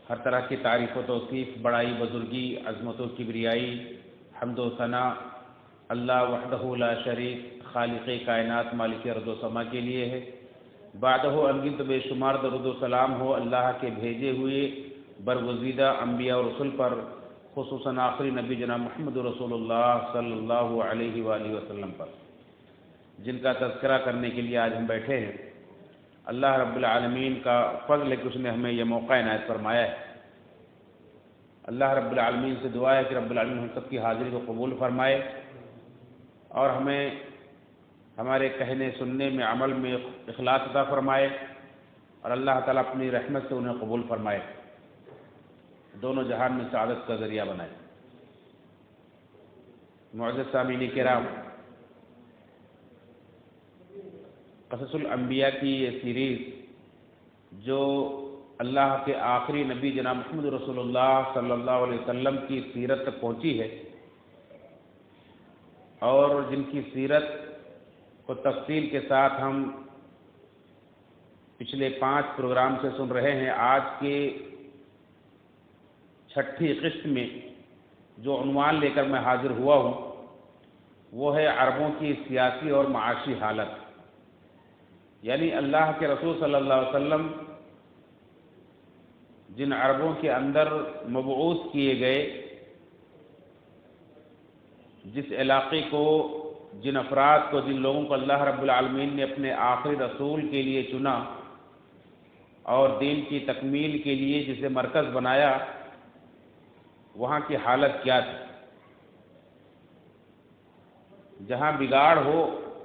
ہر طرح کی تعریف و توصیف، بڑائی، بزرگی، عظمت و کبریائی، حمد و ثنا اللہ وحدہ لا شریک خالق کائنات مالک ارض و سما کے لیے ہے۔ بعدہ انگنت بے شمار درود و سلام ہو اللہ کے بھیجے ہوئے برگزیدہ انبیاء اور رسل پر، خصوصاً آخری نبی جناب محمد رسول اللہ صلی اللہ علیہ وآلہ وسلم پر، جن کا تذکرہ کرنے کے لیے آج ہم بیٹھے ہیں۔ اللہ رب العالمین کا فضل ہے کہ اس نے ہمیں یہ موقع عنایت فرمایا ہے۔ اللہ رب العالمین سے دعا ہے کہ رب العالمین ہم سب کی حاضری کو قبول فرمائے اور ہمیں ہمارے کہنے سننے میں عمل میں اخلاص عطا فرمائے، اور اللہ تعالیٰ اپنی رحمت سے انہیں قبول فرمائے، دونوں جہان میں سعادت کا ذریعہ بنائے۔ معزز سامعین کرام، قصص الانبیاء کی یہ سیریز جو اللہ کے آخری نبی جناب محمد رسول اللہ صلی اللہ علیہ وسلم کی سیرت تک پہنچی ہے، اور جن کی سیرت کو تفصیل کے ساتھ ہم پچھلے 5 پروگرام سے سن رہے ہیں، آج کے 6ٹھی قسط میں جو عنوان لے کر میں حاضر ہوا ہوں وہ ہے عربوں کی سیاسی اور معاشی حالت، یعنی اللہ کے رسول صلی اللہ علیہ وسلم جن عربوں کے اندر مبعوث کیے گئے، جس علاقے کو، جن افراد کو، جن لوگوں کو اللہ رب العالمین نے اپنے آخری رسول کے لیے چنا اور دین کی تکمیل کے لیے جسے مرکز بنایا، وہاں کی حالت کیا تھی؟ جہاں بگاڑ ہو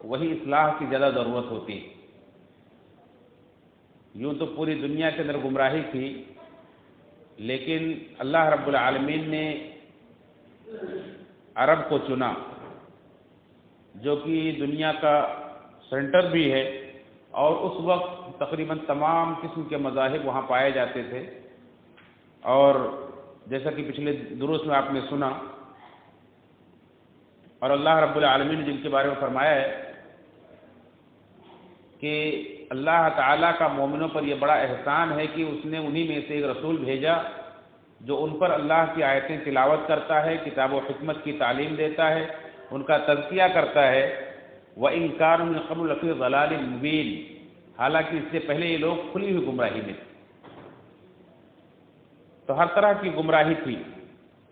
وہی اصلاح کی زیادہ ضرورت ہوتی ہے۔ یوں تو پوری دنیا کے اندر گمراہی تھی، لیکن اللہ رب العالمین نے عرب کو چنا، جو کہ دنیا کا سینٹر بھی ہے، اور اس وقت تقریباً تمام قسم کے مذاہب وہاں پائے جاتے تھے، اور جیسا کہ پچھلے دروس میں آپ نے سنا، اور اللہ رب العالمین نے جن کے بارے میں فرمایا ہے کہ اللہ تعالیٰ کا مومنوں پر یہ بڑا احسان ہے کہ اس نے انہی میں سے ایک رسول بھیجا جو ان پر اللہ کی آیتیں تلاوت کرتا ہے، کتاب و حکمت کی تعلیم دیتا ہے، ان کا تزکیہ کرتا ہے۔ وَإِنْ كَانُوا مِنْ قَبْلُ لَفِي ضَلَالٍ مُبِينٍ، حالانکہ اس سے پہلے یہ لوگ کھلی ہوئی گمراہی میں تھے۔ تو ہر طرح کی گمراہی تھی،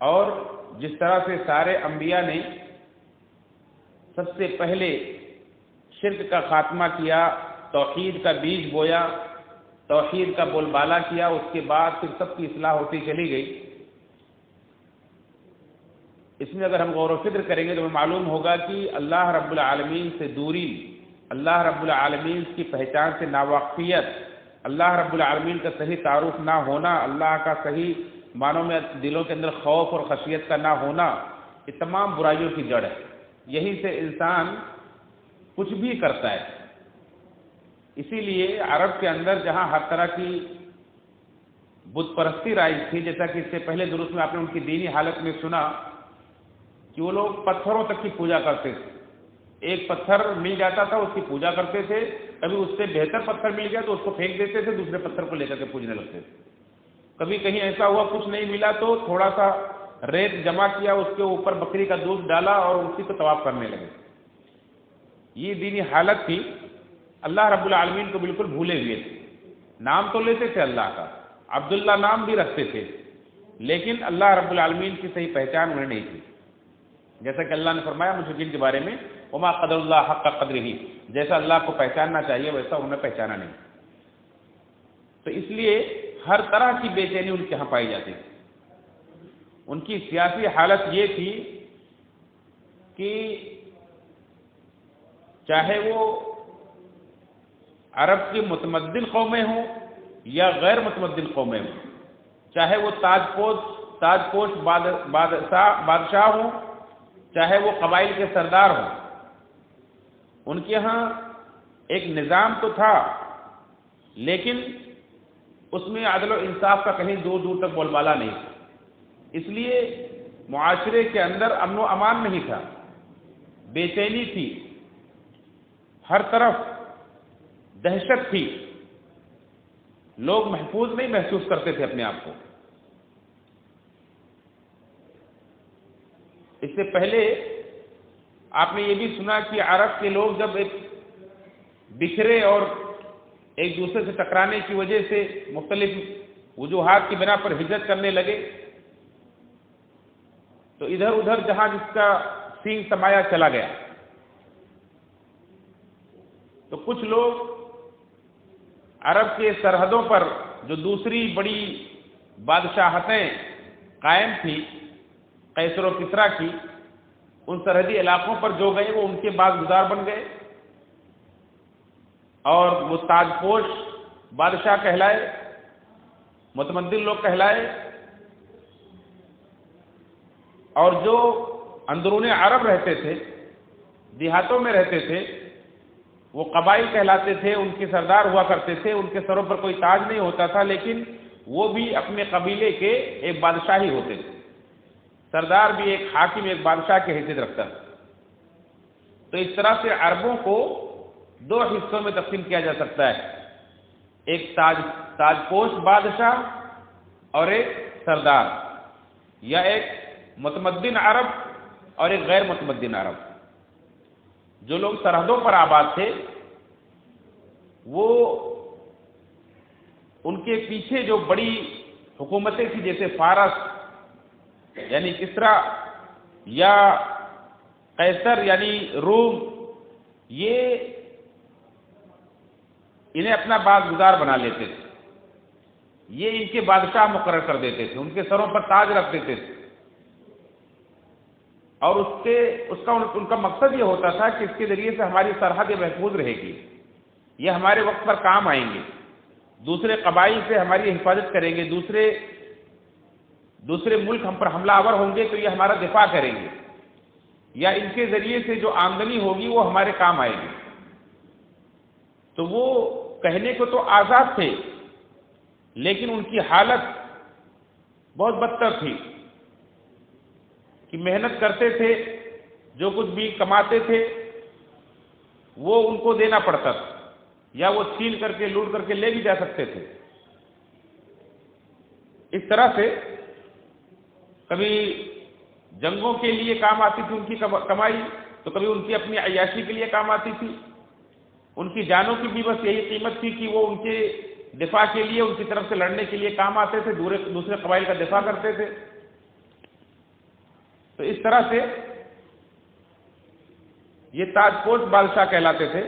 اور جس طرح سے سارے انبیاء نے سب سے پہلے شرک کا خاتمہ کیا، توحید کا بیج بویا، توحید کا بول بالا کیا، اس کے بعد پھر سب کی اصلاح ہوتی چلی گئی۔ اس میں اگر ہم غور و فکر کریں گے تو ہمیں معلوم ہوگا کہ اللہ رب العالمین سے دوری، اللہ رب العالمین کی پہچان سے ناواقفیت، اللہ رب العالمین کا صحیح تعارف نہ ہونا، اللہ کا صحیح معنوں میں دلوں کے اندر خوف اور خشیت کا نہ ہونا، یہ تمام برائیوں کی جڑ ہے۔ یہی سے انسان کچھ بھی کرتا ہے۔ اسی لیے عرب کے اندر جہاں ہر طرح کی بت پرستی رائج تھی، جیسا کہ اس سے پہلے درست میں آپ نے ان کی دینی حالت میں سنا کہ وہ لوگ پتھروں تک کی پوجا کرتے تھے۔ ایک پتھر مل جاتا تھا، اس کی پوجا کرتے تھے، کبھی اس سے بہتر پتھر مل گیا تو اس کو پھینک دیتے تھے، دوسرے پتھر کو لے کر کے پوجنے لگتے تھے۔ کبھی کہیں ایسا ہوا کچھ نہیں ملا تو تھوڑا سا ریت جمع کیا، اس کے اوپر بکری کا دودھ ڈالا اور اسی کو طواف کرنے لگے۔ یہ دینی حالت تھی۔ اللہ رب العالمین کو بالکل بھولے ہوئے تھے۔ نام تو لیتے تھے اللہ کا، عبداللہ نام بھی رکھتے تھے، لیکن اللہ رب العالمین کی صحیح پہچان انہیں نہیں تھی۔ جیسا کہ اللہ نے فرمایا مشرکین کے بارے میں، وما قدر اللہ حق قدرہ، جیسا اللہ کو پہچاننا چاہیے ویسا انہوں نے پہچانا نہیں۔ تو اس لیے ہر طرح کی بے چینی ان کے ہاں پائی جاتی تھی۔ ان کی سیاسی حالت یہ تھی کہ چاہے وہ عرب کی متمدن قومیں ہوں یا غیر متمدن قومیں ہوں، چاہے وہ تاج پوش بادشاہ ہوں، چاہے وہ قبائل کے سردار ہوں، ان کے ہاں ایک نظام تو تھا، لیکن اس میں عدل و انصاف کا کہیں دور دور تک بول بالا نہیں تھا۔ اس لیے معاشرے کے اندر امن و امان نہیں تھا، بے چینی تھی، ہر طرف دہشت تھی، لوگ محفوظ نہیں محسوس کرتے تھے اپنے آپ کو۔ اس سے پہلے آپ نے یہ بھی سنا کہ عرب کے لوگ جب ایک بکھرے اور ایک دوسرے سے ٹکرانے کی وجہ سے مختلف وجوہات کی بنا پر ہجرت کرنے لگے تو ادھر ادھر جہاں جس کا سینگ سمایا چلا گیا، تو کچھ لوگ عرب کے سرحدوں پر جو دوسری بڑی بادشاہتیں قائم تھیں قیصر و کسریٰ کی، ان سرحدی علاقوں پر جو گئے وہ ان کے بعد گزار بن گئے اور وہ تاج پوش بادشاہ کہلائے، متمدن لوگ کہلائے، اور جو اندرون عرب رہتے تھے، دیہاتوں میں رہتے تھے، وہ قبائل کہلاتے تھے، ان کے سردار ہوا کرتے تھے، ان کے سروں پر کوئی تاج نہیں ہوتا تھا، لیکن وہ بھی اپنے قبیلے کے ایک بادشاہ ہی ہوتے تھے، سردار بھی ایک حاکم ایک بادشاہ کی حیثیت رکھتا تھا۔ تو اس طرح سے عربوں کو دو حصوں میں تقسیم کیا جا سکتا ہے، ایک تاج پوش بادشاہ اور ایک سردار، یا ایک متمدن عرب اور ایک غیر متمدن عرب۔ جو لوگ سرحدوں پر آباد تھے وہ ان کے پیچھے جو بڑی حکومتیں تھیں جیسے فارس یعنی کسریٰ یا قیصر یعنی روم، یہ انہیں اپنا بعد گزار بنا لیتے تھے، یہ ان کے بادشاہ مقرر کر دیتے تھے، ان کے سروں پر تاج رکھ دیتے تھے، اور ان کا مقصد یہ ہوتا تھا کہ اس کے ذریعے سے ہماری سرحد محفوظ رہے گی، یہ ہمارے وقت پر کام آئیں گے، دوسرے قبائل سے ہماری حفاظت کریں گے، دوسرے ملک ہم پر حملہ آور ہوں گے تو یہ ہمارا دفاع کریں گے، یا ان کے ذریعے سے جو آمدنی ہوگی وہ ہمارے کام آئے گی۔ تو وہ کہنے کو تو آزاد تھے لیکن ان کی حالت بہت بدتر تھی کہ محنت کرتے تھے، جو کچھ بھی کماتے تھے وہ ان کو دینا پڑتا تھا، یا وہ چھین کر کے لوٹ کر کے لے بھی جا سکتے تھے۔ اس طرح سے کبھی جنگوں کے لیے کام آتی تھی ان کی کمائی، تو کبھی ان کی اپنی عیاشی کے لیے کام آتی تھی، ان کی جانوں کی بھی بس یہی قیمت تھی کہ وہ ان کے دفاع کے لیے ان کی طرف سے لڑنے کے لیے کام آتے تھے، دوسرے قبائل کا دفاع کرتے تھے۔ تو اس طرح سے یہ تاج پوش بادشاہ کہلاتے تھے۔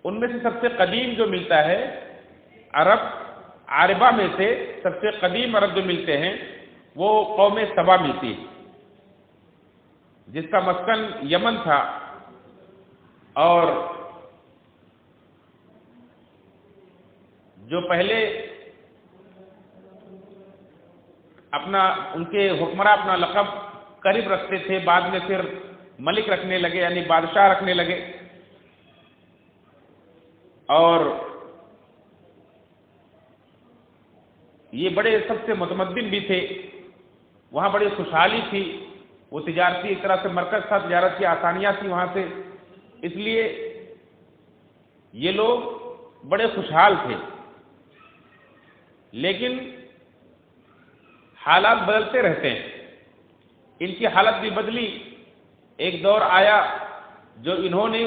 ان میں سے سب سے قدیم جو ملتا ہے عربہ میں سے سب سے قدیم عرب جو ملتے ہیں وہ قوم سبا ملتی ہے، جس کا مسکن یمن تھا، اور جو پہلے ان کے حکمراں اپنا لقب قریب رکھتے تھے، بعد میں پھر ملک رکھنے لگے یعنی بادشاہ رکھنے لگے، اور یہ بڑے سب سے متمدن بھی تھے، وہاں بڑی خوشحالی تھی، وہ تجارتی ایک طرح سے مرکز تھا، تجارت کی آسانیاں تھیں وہاں سے، اس لیے یہ لوگ بڑے خوشحال تھے۔ لیکن حالات بدلتے رہتے ہیں، ان کی حالت بھی بدلی۔ ایک دور آیا جو انہوں نے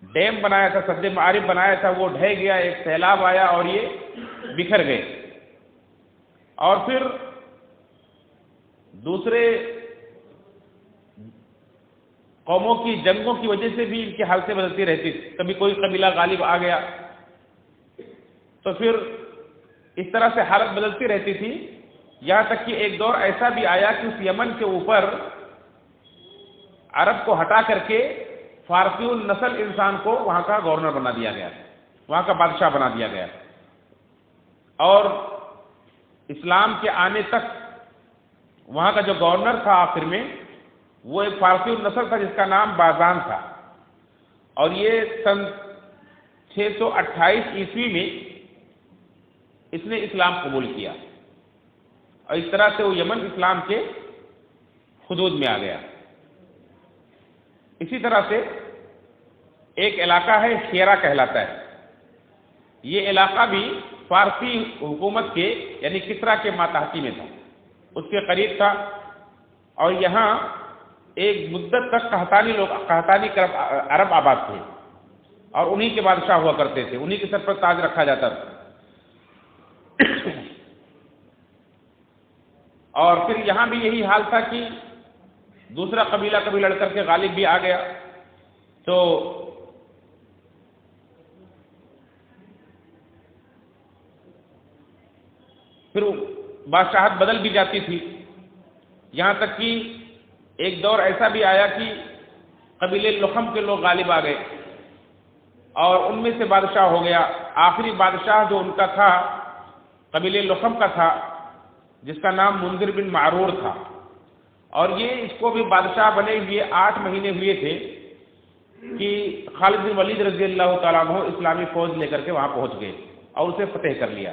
ڈیم بنایا تھا، سد معارف بنایا تھا، وہ ڈھہ گیا، ایک سیلاب آیا اور یہ بکھر گئے، اور پھر دوسرے قوموں کی جنگوں کی وجہ سے بھی ان کی حالتیں بدلتی رہتی تھی، کبھی کوئی قبیلہ غالب آ گیا، تو پھر اس طرح سے حالت بدلتی رہتی تھی، یہاں تک کہ ایک دور ایسا بھی آیا کہ اس یمن کے اوپر عرب کو ہٹا کر کے فارسی النسل انسان کو وہاں کا گورنر بنا دیا گیا، وہاں کا بادشاہ بنا دیا گیا، اور اسلام کے آنے تک وہاں کا جو گورنر تھا آخر میں وہ ایک فارسی النسل تھا جس کا نام بازان تھا، اور یہ سن 628 عیسوی میں اس نے اسلام قبول کیا، اور اس طرح سے وہ یمن اسلام کے حدود میں آ گیا۔ اسی طرح سے ایک علاقہ ہے شیرا کہلاتا ہے، یہ علاقہ بھی فارسی حکومت کے یعنی کسریٰ کے ماتحتی میں تھا، اس کے قریب تھا، اور یہاں ایک مدت تک قحطانی عرب آباد تھے اور انہی کے بادشاہ ہوا کرتے تھے، انہی کے سر پر تاج رکھا جاتا تھا۔ اور پھر یہاں بھی یہی حال تھا کہ دوسرا قبیلہ کبھی لڑ کر کے غالب بھی آ گیا، تو پھر بادشاہت بدل بھی جاتی تھی، یہاں تک کہ ایک دور ایسا بھی آیا کہ قبیلے لخم کے لوگ غالب آ گئے اور ان میں سے بادشاہ ہو گیا۔ آخری بادشاہ جو ان کا تھا قبیلے لخم کا تھا، جس کا نام منذر بن معرور تھا، اور یہ اس کو بھی بادشاہ بنے ہوئے 8 مہینے ہوئے تھے کہ خالد بن ولید رضی اللہ تعالیٰ عنہ اسلامی فوج لے کر کے وہاں پہنچ گئے اور اسے فتح کر لیا۔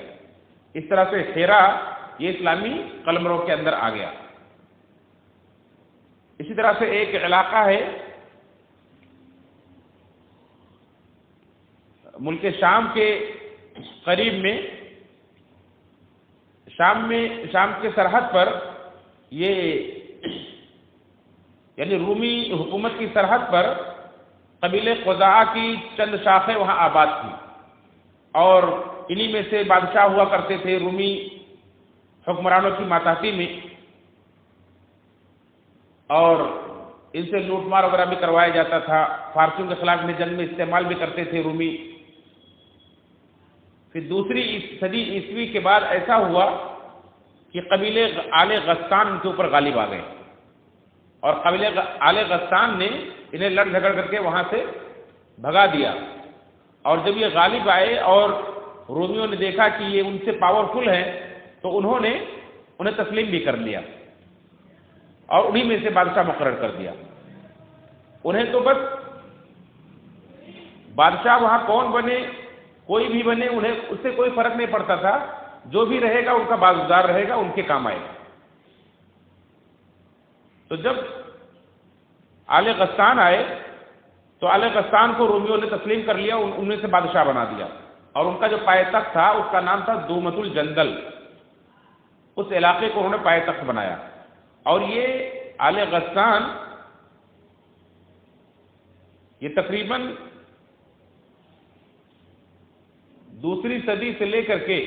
اس طرح سے حرا یہ اسلامی قلمرو کے اندر آ گیا۔ اسی طرح سے ایک علاقہ ہے ملک شام کے قریب میں، شام کے سرحد پر، یہ یعنی رومی حکومت کی سرحد پر قبیلے قزاعہ کی چند شاخیں وہاں آباد تھیں، اور انہی میں سے بادشاہ ہوا کرتے تھے رومی حکمرانوں کی ماتحتی میں، اور ان سے لوٹ مار وغیرہ بھی کروایا جاتا تھا۔ فارسیوں کے خلاف میں جنگ میں استعمال بھی کرتے تھے رومی۔ پھر دوسری صدی عیسوی کے بعد ایسا ہوا کہ قبیلے آل غسان ان کے اوپر غالب آ گئے، اور قبیلے آل غسان نے انہیں لڑ جھگڑ کر کے وہاں سے بھگا دیا، اور جب یہ غالب آئے اور رومیوں نے دیکھا کہ یہ ان سے پاورفل ہے تو انہوں نے انہیں تسلیم بھی کر لیا اور انہی میں سے بادشاہ مقرر کر دیا۔ انہیں تو بس بادشاہ وہاں کون بنے، کوئی بھی بنے، انہیں اس سے کوئی فرق نہیں پڑتا تھا، جو بھی رہے گا ان کا بازدار رہے گا، ان کے کام آئے گا۔ تو جب آل غسان آئے تو آل غسان کو رومیوں نے تسلیم کر لیا، ان میں سے بادشاہ بنا دیا، اور ان کا جو پائے تخت تھا اس کا نام تھا دومت الجندل، اس علاقے کو انہوں نے پائے تخت بنایا۔ اور یہ آل غسان یہ تقریباً 2 صدی سے لے کر کے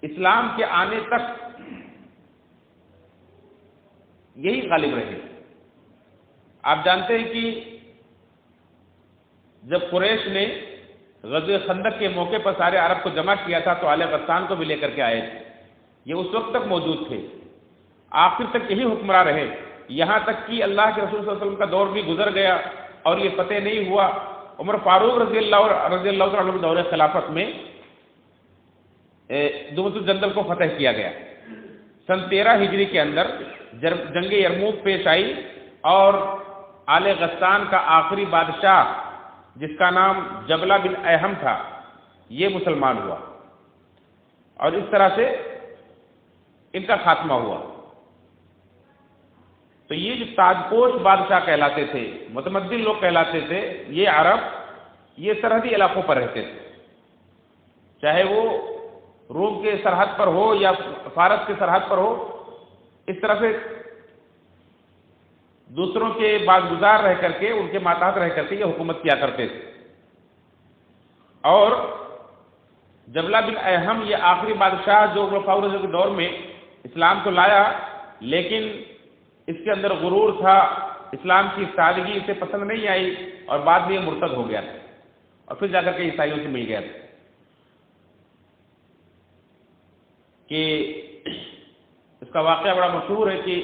اسلام کے آنے تک یہی غالب رہے۔ آپ جانتے ہیں کہ جب قریش نے غزوہ خندق کے موقع پر سارے عرب کو جمع کیا تھا تو آل غسان کو بھی لے کر کے آئے تھے، یہ اس وقت تک موجود تھے، آخر تک یہی حکمراں رہے، یہاں تک کہ اللہ کے رسول صلی اللہ علیہ وسلم کا دور بھی گزر گیا اور یہ فتح نہیں ہوا۔ عمر فاروق رضی اللہ عنہ دور خلافت میں دومت الجندل کو فتح کیا گیا۔ سن 13 ہجری کے اندر جنگ یرموک پیش آئی اور آل غسان کا آخری بادشاہ جس کا نام جبلہ بن اہم تھا یہ مسلمان ہوا، اور اس طرح سے ان کا خاتمہ ہوا۔ تو یہ جو تاجپوش بادشاہ کہلاتے تھے، متمدن لوگ کہلاتے تھے، یہ عرب یہ سرحدی علاقوں پر رہتے تھے، چاہے وہ روم کے سرحد پر ہو یا فارس کے سرحد پر ہو، اس طرح سے دوسروں کے بازگزار رہ کر کے، ان کے ماتحت رہ کر کے یہ حکومت کیا کرتے تھے۔ اور جبلہ بن اہم یہ آخری بادشاہ جو عمر فاروق کے دور میں اسلام کو لایا، لیکن اس کے اندر غرور تھا، اسلام کی سادگی اسے پسند نہیں آئی اور بعد میں یہ مرتد ہو گیا اور پھر جا کر کے عیسائیوں سے مل گیا کہ اس کا واقعہ بڑا مشہور ہے کہ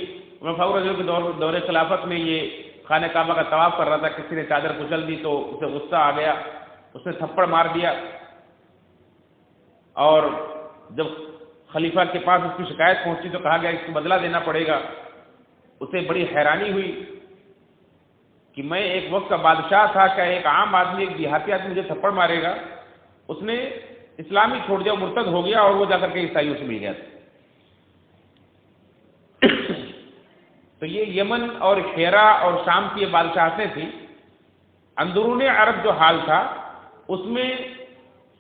عمر فاروق کے دور خلافت میں یہ خانہ کعبہ کا طواف کر رہا تھا، کسی نے چادر کچل دی تو اسے غصہ آ گیا، اس نے تھپڑ مار دیا، اور جب خلیفہ کے پاس اس کی شکایت پہنچی تو کہا گیا اس کو بدلہ دینا پڑے گا۔ اسے بڑی حیرانی ہوئی کہ میں ایک وقت کا بادشاہ تھا، کیا ایک عام آدمی، ایک دیہاتی آدمی مجھے تھپڑ مارے گا؟ اس نے اسلام ہی چھوڑ دیا، مرتد ہو گیا اور وہ جا کر کے عیسائیوں سے مل گیا۔ تو یہ یمن اور حیرا اور شام کی یہ بادشاہتیں تھیں۔ اندرون عرب جو حال تھا اس میں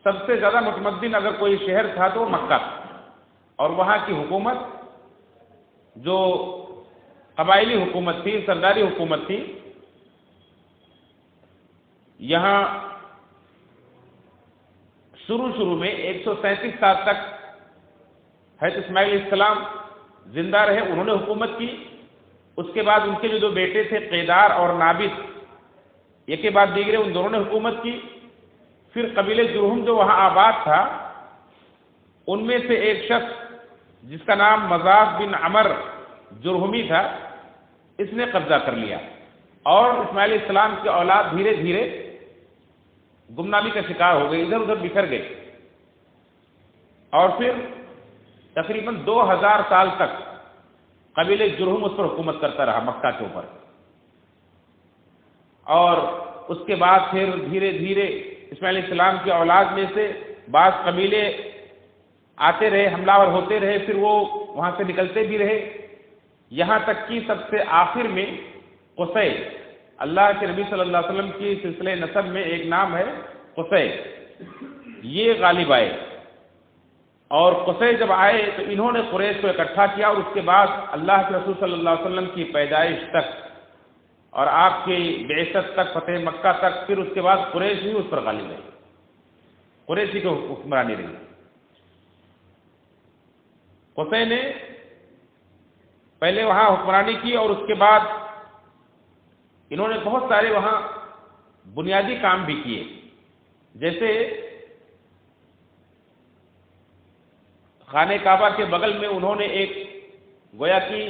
سب سے زیادہ متمدن اگر کوئی شہر تھا تو وہ مکہ تھا، اور وہاں کی حکومت جو قبائلی حکومت تھی، سرداری حکومت تھی. یہاں شروع میں 137 سال تک حضرت اسماعیل علیہ السلام زندہ رہے، انہوں نے حکومت کی. اس کے بعد ان کے جو 2 بیٹے تھے قیدار اور نابت، ایک کے بعد دیگرے، ان دونوں نے حکومت کی. پھر قبیلہ جرہم جو وہاں آباد تھا، ان میں سے ایک شخص جس کا نام مزاح بن عمر جرہمی تھا، اس نے قبضہ کر لیا اور اسماعیل علیہ السلام کی اولاد دھیرے دھیرے گمنامی کا شکار ہو گئی، ادھر ادھر بکھر گئے. اور پھر تقریباً 2000 سال تک قبیلہ جرہم اس پر حکومت کرتا رہا مکہ کے اوپر. اور اس کے بعد پھر دھیرے دھیرے اسماعیل علیہ السلام کی اولاد میں سے بعض قبیلے آتے رہے، حملہ آور ہوتے رہے، پھر وہ وہاں سے نکلتے بھی رہے، یہاں تک کہ سب سے آخر میں قصی، اللہ کے نبی صلی اللہ علیہ وسلم کی سلسلہ نسب میں ایک نام ہے قصی، یہ غالب آئے. اور قصی جب آئے تو انہوں نے قریش کو اکٹھا کیا، اور اس کے بعد اللہ کے رسول صلی اللہ علیہ وسلم کی پیدائش تک اور آپ کی بعثت تک، فتح مکہ تک، پھر اس کے بعد قریش ہی اس پر غالب رہی، قریشی کو حکمرانی رہی. قصی نے پہلے وہاں حکمرانی کی اور اس کے بعد انہوں نے بہت سارے وہاں بنیادی کام بھی کیے. جیسے خانہ کعبہ کے بغل میں انہوں نے ایک گویا کہ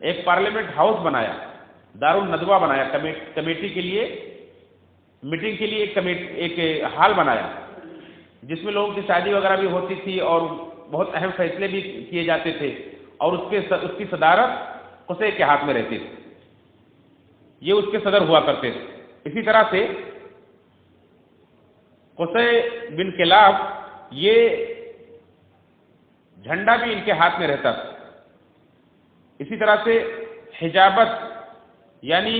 ایک پارلیمنٹ ہاؤس بنایا، دارالندوہ بنایا، کمیٹی کے لیے، میٹنگ کے لیے ایک ہال بنایا جس میں لوگوں کی شادی وغیرہ بھی ہوتی تھی اور بہت اہم فیصلے بھی کیے جاتے تھے، اور اس کی صدارت قصی کے ہاتھ میں رہتی تھی، یہ اس کے صدر ہوا کرتے تھے. اسی طرح سے قصی بن کلاب، یہ جھنڈا بھی ان کے ہاتھ میں رہتا تھا. اسی طرح سے حجابت یعنی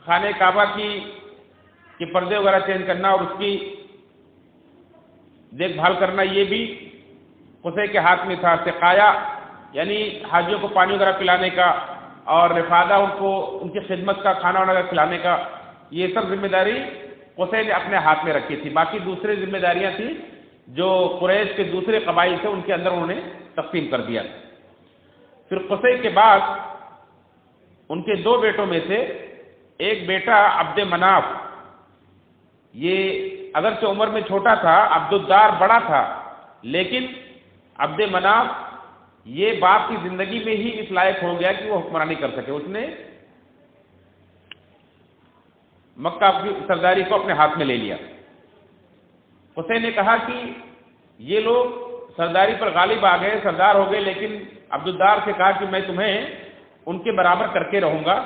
خانہ کعبہ کی پردے وغیرہ چینج کرنا اور اس کی دیکھ بھال کرنا، یہ بھی قصی کے ہاتھ میں تھا. سقایا یعنی حاجیوں کو پانی وغیرہ پلانے کا، اور رفادہ ان کو ان کی خدمت کا، کھانا وغیرہ کھلانے کا، یہ سب ذمہ داری قصی نے اپنے ہاتھ میں رکھی تھی. باقی دوسرے ذمہ داریاں تھیں جو قریش کے دوسرے قبائل تھے ان کے اندر انہوں نے تقسیم کر دیا. پھر قصی کے بعد ان کے 2 بیٹوں میں سے ایک بیٹا عبد مناف، یہ اگرچہ عمر میں چھوٹا تھا، عبد الدار بڑا تھا، لیکن عبد مناف یہ باپ کی زندگی میں ہی اس لائق ہو گیا کہ وہ حکمرانی کر سکے. اس نے مکہ کی سرداری کو اپنے ہاتھ میں لے لیا. قصی نے کہا کہ یہ لوگ سرداری پر غالب آ گئے، سردار ہو گئے، لیکن عبد الدار سے کہا کہ میں تمہیں ان کے برابر کر کے رہوں گا.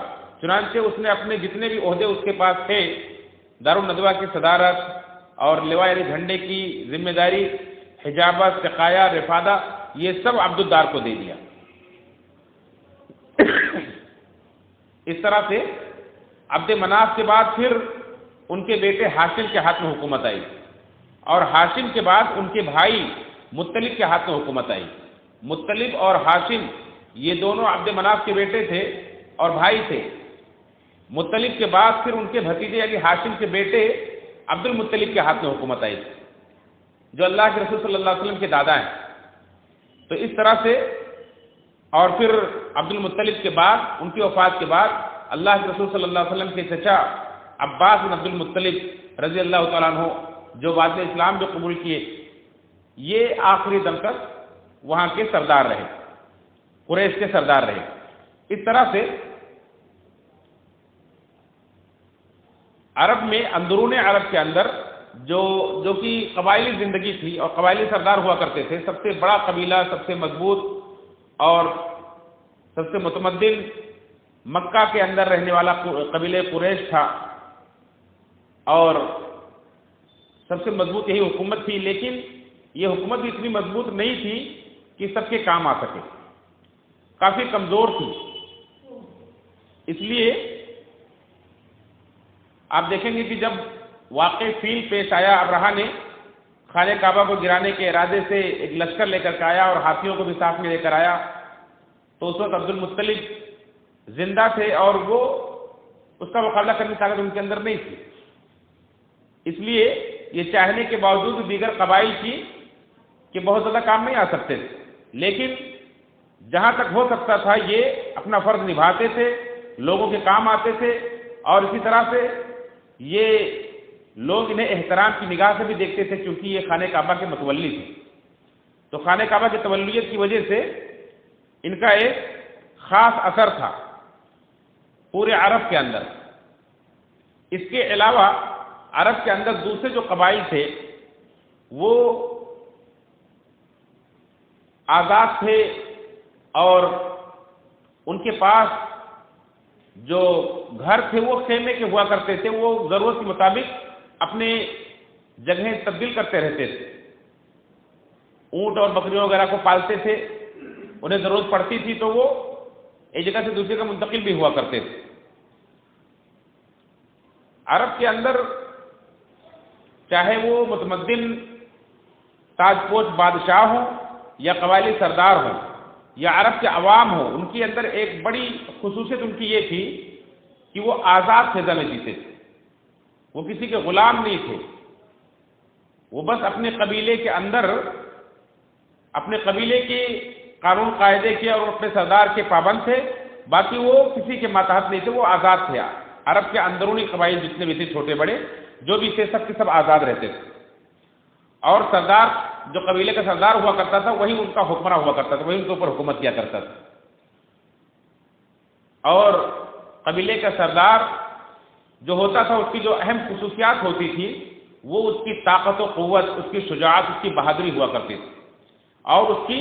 چنانچہ اس نے اپنے جتنے بھی عہدے اس کے پاس تھے، دارالندوہ کی صدارت اور لواء جھنڈے کی ذمہ داری، حجابت، سقایا، رفادہ، یہ سب عبد الدار کو دے دیا. اس طرح سے عبد مناف کے بعد پھر ان کے بیٹے ہاشم کے ہاتھ میں حکومت آئی، اور ہاشم کے بعد ان کے بھائی مطلب کے ہاتھ میں حکومت آئی. مطلب اور ہاشم یہ دونوں عبد مناف کے بیٹے تھے اور بھائی تھے. مطلب کے بعد پھر ان کے بھتیجے یعنی ہاشم کے بیٹے عبد المطلب کے ہاتھ میں حکومت آئی، جو اللہ کے رسول صلی اللہ علیہ وسلم کے دادا ہیں. تو اس طرح سے، اور پھر عبد المطلب کے بعد ان کی وفات کے بعد اللہ کے رسول صلی اللہ علیہ وسلم کے چچا عباس بن عبد المطلب رضی اللہ تعالیٰ عنہ، جو بعد میں اسلام بھی قبول کیے، یہ آخری دم تک وہاں کے سردار رہے، قریش کے سردار رہے. اس طرح سے عرب میں، اندرون عرب کے اندر جو کہ قبائلی زندگی تھی اور قبائلی سردار ہوا کرتے تھے، سب سے بڑا قبیلہ، سب سے مضبوط اور سب سے متمدن مکہ کے اندر رہنے والا قبیلہ قریش تھا، اور سب سے مضبوط یہی حکومت تھی. لیکن یہ حکومت بھی اتنی مضبوط نہیں تھی کہ سب کے کام آ سکے، کافی کمزور تھی. اس لیے آپ دیکھیں گے کہ جب واقع فیل پیش آیا، ابرہا نے خانہ کعبہ کو گرانے کے ارادے سے ایک لشکر لے کر کے آیا اور ہاتھیوں کو بھی ساتھ میں لے کر آیا، تو اس وقت عبد المطلب زندہ تھے اور وہ اس کا مقابلہ کرنے کی طاقت ان کے اندر نہیں تھی، اس لیے یہ چاہنے کے باوجود دیگر قبائل کی کہ بہت زیادہ کام نہیں آ سکتے تھے، لیکن جہاں تک ہو سکتا تھا یہ اپنا فرض نبھاتے تھے، لوگوں کے کام آتے تھے، اور اسی طرح سے یہ لوگ انہیں احترام کی نگاہ سے بھی دیکھتے تھے کیونکہ یہ خانہ کعبہ کے متولی تھے، تو خانہ کعبہ کی تولیت کی وجہ سے ان کا ایک خاص اثر تھا پورے عرب کے اندر۔ اس کے علاوہ عرب کے اندر دوسرے جو قبائل تھے وہ آزاد تھے اور ان کے پاس جو گھر تھے وہ خیمے کے ہوا کرتے تھے، وہ ضرورت کے مطابق اپنے جگہیں تبدیل کرتے رہتے تھے، اونٹ اور بکریوں وغیرہ کو پالتے تھے، انہیں ضرورت پڑتی تھی تو وہ ایک جگہ سے دوسری جگہ منتقل بھی ہوا کرتے تھے۔ عرب کے اندر چاہے وہ متمدن تاج پوش بادشاہ ہوں یا قبائلی سردار ہوں یا عرب کے عوام ہوں، ان کے اندر ایک بڑی خصوصیت ان کی یہ تھی کہ وہ آزاد فضا میں جیتے تھے، وہ کسی کے غلام نہیں تھے، وہ بس اپنے قبیلے کے اندر اپنے قبیلے کے قانون قاعدے کے اور اپنے سردار کے پابند تھے، باقی وہ کسی کے ماتحت نہیں تھے، وہ آزاد تھے۔ عرب کے اندرونی قبائل جتنے بھی تھے چھوٹے بڑے جو بھی تھے سب کے سب آزاد رہتے تھے، اور سردار جو قبیلے کا سردار ہوا کرتا تھا وہی ان کا حکمراں ہوا کرتا تھا، وہی ان کے اوپر حکومت کیا کرتا تھا، اور قبیلے کا سردار جو ہوتا تھا اس کی جو اہم خصوصیات ہوتی تھی وہ اس کی طاقت و قوت، اس کی شجاعت، اس کی بہادری ہوا کرتی تھی، اور اس کی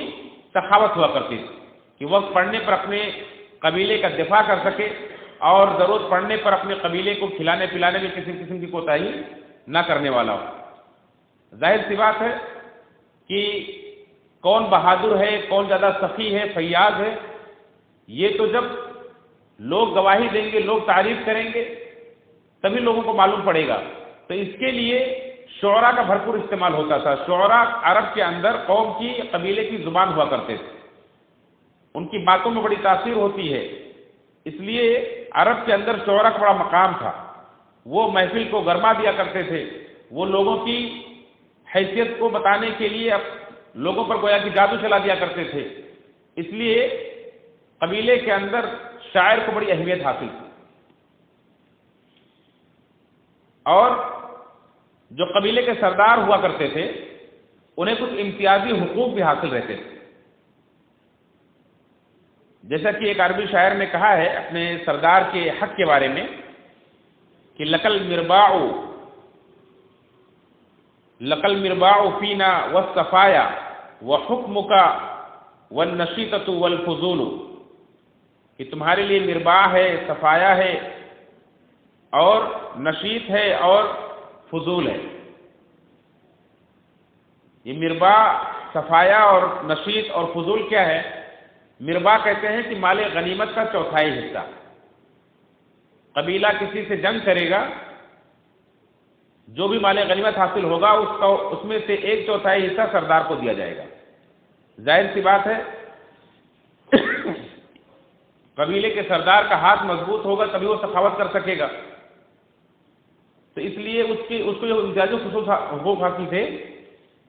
سخاوت ہوا کرتی تھی کہ وقت پڑنے پر اپنے قبیلے کا دفاع کر سکے اور ضرورت پڑنے پر اپنے قبیلے کو کھلانے پلانے میں کسی قسم کی کوتاہی نہ کرنے والا ہو۔ ظاہر سی بات ہے کہ کون بہادر ہے، کون زیادہ سخی ہے، فیاض ہے، یہ تو جب لوگ گواہی دیں گے، لوگ تعریف کریں گے تبھی لوگوں کو معلوم پڑے گا۔ تو اس کے لیے شعراء کا بھرپور استعمال ہوتا تھا۔ شعراء عرب کے اندر قوم کی، قبیلے کی زبان ہوا کرتے تھے، ان کی باتوں میں بڑی تاثیر ہوتی ہے، اس لیے عرب کے اندر شعراء کا بڑا مقام تھا، وہ محفل کو گرما دیا کرتے تھے، وہ لوگوں کی حیثیت کو بتانے کے لیے لوگوں پر گویا کہ جادو چلا دیا کرتے تھے، اس لیے قبیلے کے اندر شاعر کو بڑی اہمیت حاصل تھی۔ اور جو قبیلے کے سردار ہوا کرتے تھے انہیں کچھ امتیازی حقوق بھی حاصل رہتے تھے، جیسا کہ ایک عربی شاعر نے کہا ہے اپنے سردار کے حق کے بارے میں کہ لقل مرباع فینا والصفایا وحکمک والنشیطۃ والفضول، کہ تمہارے لیے مرباع ہے، صفایا ہے اور نشیط ہے اور فضول ہے۔ یہ مرباع، صفایا اور نشیط اور فضول کیا ہے؟ مرباع کہتے ہیں کہ مال غنیمت کا چوتھائی حصہ، قبیلہ کسی سے جنگ کرے گا، جو بھی مال غنیمت حاصل ہوگا اس میں سے 1/4 حصہ سردار کو دیا جائے گا۔ ظاہر سی بات ہے قبیلے کے سردار کا ہاتھ مضبوط ہوگا تبھی وہ سخاوت کر سکے گا، تو اس لیے اس کو یہ امتیازی حقوق حاصل تھے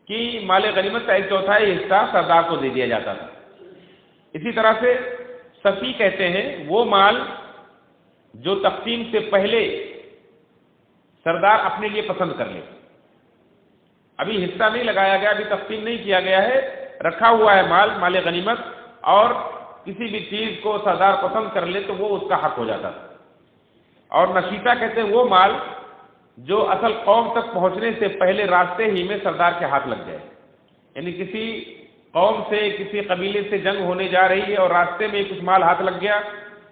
کہ مال غنیمت کا 1/4 حصہ سردار کو دے دیا جاتا تھا۔ اسی طرح سے صفی کہتے ہیں وہ مال جو تقسیم سے پہلے سردار اپنے لیے پسند کر لے، ابھی حصہ نہیں لگایا گیا، ابھی تقسیم نہیں کیا گیا ہے، رکھا ہوا ہے مال غنیمت، اور کسی بھی چیز کو سردار پسند کر لے تو وہ اس کا حق ہو جاتا تھا۔ اور نشیطہ کہتے ہیں وہ مال جو اصل قوم تک پہنچنے سے پہلے راستے ہی میں سردار کے ہاتھ لگ جائے، یعنی کسی قوم سے، کسی قبیلے سے جنگ ہونے جا رہی ہے اور راستے میں کچھ مال ہاتھ لگ گیا،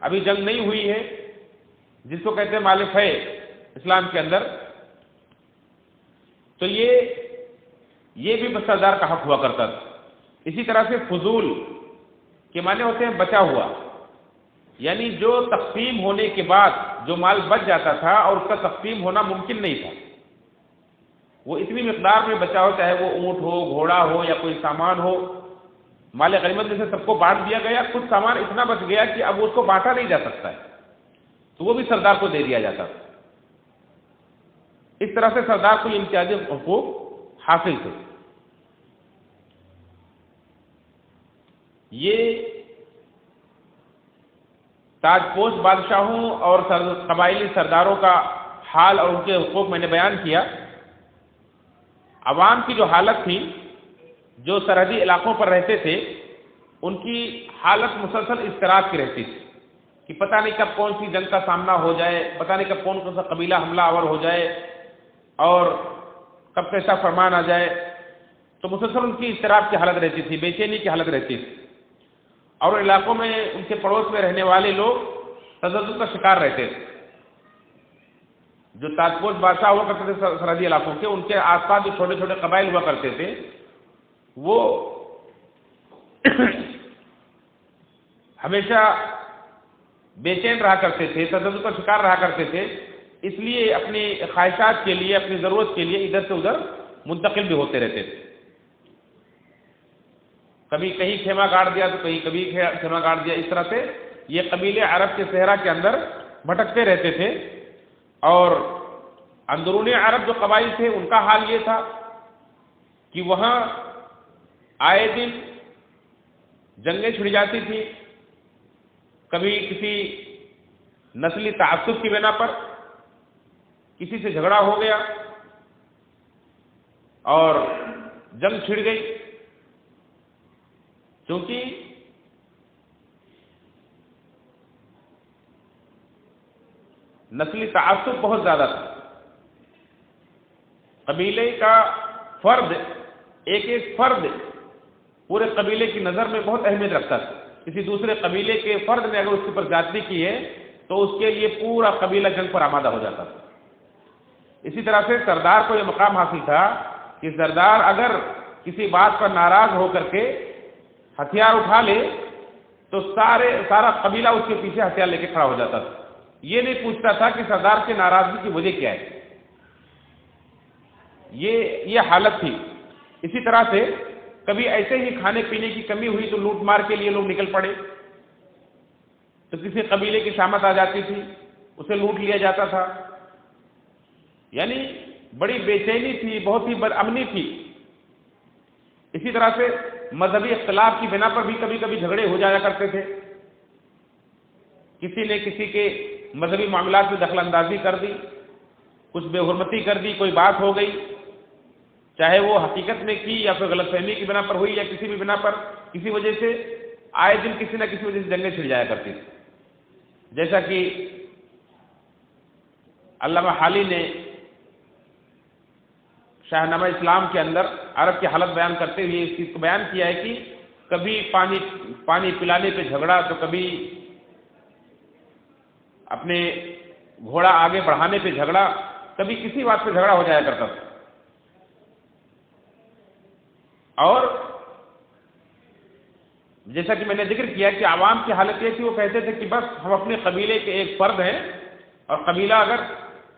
ابھی جنگ نہیں ہوئی ہے، جس کو کہتے ہیں مال فے اسلام کے اندر، تو یہ بھی سردار کا حق ہوا کرتا تھا۔ اسی طرح سے فضول کے معنی ہوتے ہیں بچا ہوا، یعنی جو تقسیم ہونے کے بعد جو مال بچ جاتا تھا اور اس کا تقسیم ہونا ممکن نہیں تھا، وہ اتنی مقدار میں بچا ہو، چاہے وہ اونٹ ہو، گھوڑا ہو یا کوئی سامان ہو، مال غنیمت میں سے سب کو بانٹ دیا گیا، کچھ سامان اتنا بچ گیا کہ اب اس کو بانٹا نہیں جا سکتا ہے، تو وہ بھی سردار کو دے دیا جاتا تھا۔ اس طرح سے سردار کو امتیازی حقوق حاصل تھے۔ یہ تاج پوش بادشاہوں اور قبائلی سرداروں کا حال اور ان کے حقوق میں نے بیان کیا۔ عوام کی جو حالت تھی، جو سرحدی علاقوں پر رہتے تھے، ان کی حالت مسلسل اضطراب کی رہتی تھی کہ پتہ نہیں کب کون سی جنگ کا سامنا ہو جائے، پتہ نہیں کب کون سا قبیلہ حملہ آور ہو جائے اور کب کیسا فرمان آ جائے، تو مسلسل ان کی اضطراب کی حالت رہتی تھی، بے چینی کی حالت رہتی تھی، اور علاقوں میں ان کے پڑوس میں رہنے والے لوگ تشدد کا شکار رہتے تھے۔ جو تاجپوش بادشاہ ہوا کرتے تھے سرحدی علاقوں کے، ان کے آس پاس جو چھوٹے چھوٹے قبائل ہوا کرتے تھے، وہ ہمیشہ بے چین رہا کرتے تھے، تشدد کا شکار رہا کرتے تھے، اس لیے اپنی خواہشات کے لیے، اپنی ضرورت کے لیے ادھر سے ادھر منتقل بھی ہوتے رہتے تھے۔ کبھی کہیں خیمہ گاڑ دیا تو کبھی خیمہ گاڑ دیا، اس طرح سے یہ قبیلے عرب کے صحرا کے اندر بھٹکتے رہتے تھے۔ اور اندرون عرب جو قبائل تھے، ان کا حال یہ تھا کہ وہاں آئے دن جنگیں چھڑ جاتی تھی، کبھی کسی نسلی تعصب کی بنا پر کسی سے جھگڑا ہو گیا اور جنگ چھڑ گئی، کیونکہ نسلی تعصب بہت زیادہ تھا۔ قبیلے کا فرد، ایک ایک فرد پورے قبیلے کی نظر میں بہت اہمیت رکھتا تھا۔ کسی دوسرے قبیلے کے فرد نے اگر اس کے اوپر زیادتی کی ہے تو اس کے لیے پورا قبیلہ جنگ پر آمادہ ہو جاتا تھا۔ اسی طرح سے سردار کو یہ مقام حاصل تھا کہ سردار اگر کسی بات پر ناراض ہو کر کے ہتھیار اٹھا لے تو سارا قبیلہ اس کے پیچھے ہتھیار لے کے کھڑا ہو جاتا تھا۔ یہ نہیں پوچھتا تھا کہ سردار کی ناراضگی کی وجہ کیا ہے۔ یہ حالت تھی۔ اسی طرح سے کبھی ایسے ہی کھانے پینے کی کمی ہوئی تو لوٹ مار کے لیے لوگ نکل پڑے، تو کسی قبیلے کی شامت آ جاتی تھی، اسے لوٹ لیا جاتا تھا۔ یعنی بڑی بے چینی تھی، بہت ہی بدامنی تھی۔ اسی طرح سے مذہبی اختلاف کی بنا پر بھی کبھی کبھی جھگڑے ہو جایا کرتے تھے۔ کسی نے کسی کے مذہبی معاملات میں دخل اندازی کر دی، کچھ بے حرمتی کر دی، کوئی بات ہو گئی، چاہے وہ حقیقت میں کی یا پھر غلط فہمی کی بنا پر ہوئی یا کسی بھی بنا پر، کسی وجہ سے آئے دن کسی نہ کسی وجہ سے جنگیں چھڑ جایا کرتی تھی۔ جیسا کہ علامہ حالی نے شاہنامہ اسلام کے اندر عرب کی حالت بیان کرتے ہوئے اس چیز کو بیان کیا ہے کہ کبھی پانی پلانے پہ جھگڑا، تو کبھی اپنے گھوڑا آگے بڑھانے پہ جھگڑا، کبھی کسی بات پہ جھگڑا ہو جایا کرتا تھا۔ اور جیسا کہ میں نے ذکر کیا کہ عوام کی حالت یہ تھی، وہ کہتے تھے کہ بس ہم اپنے قبیلے کے ایک فرد ہیں، اور قبیلہ اگر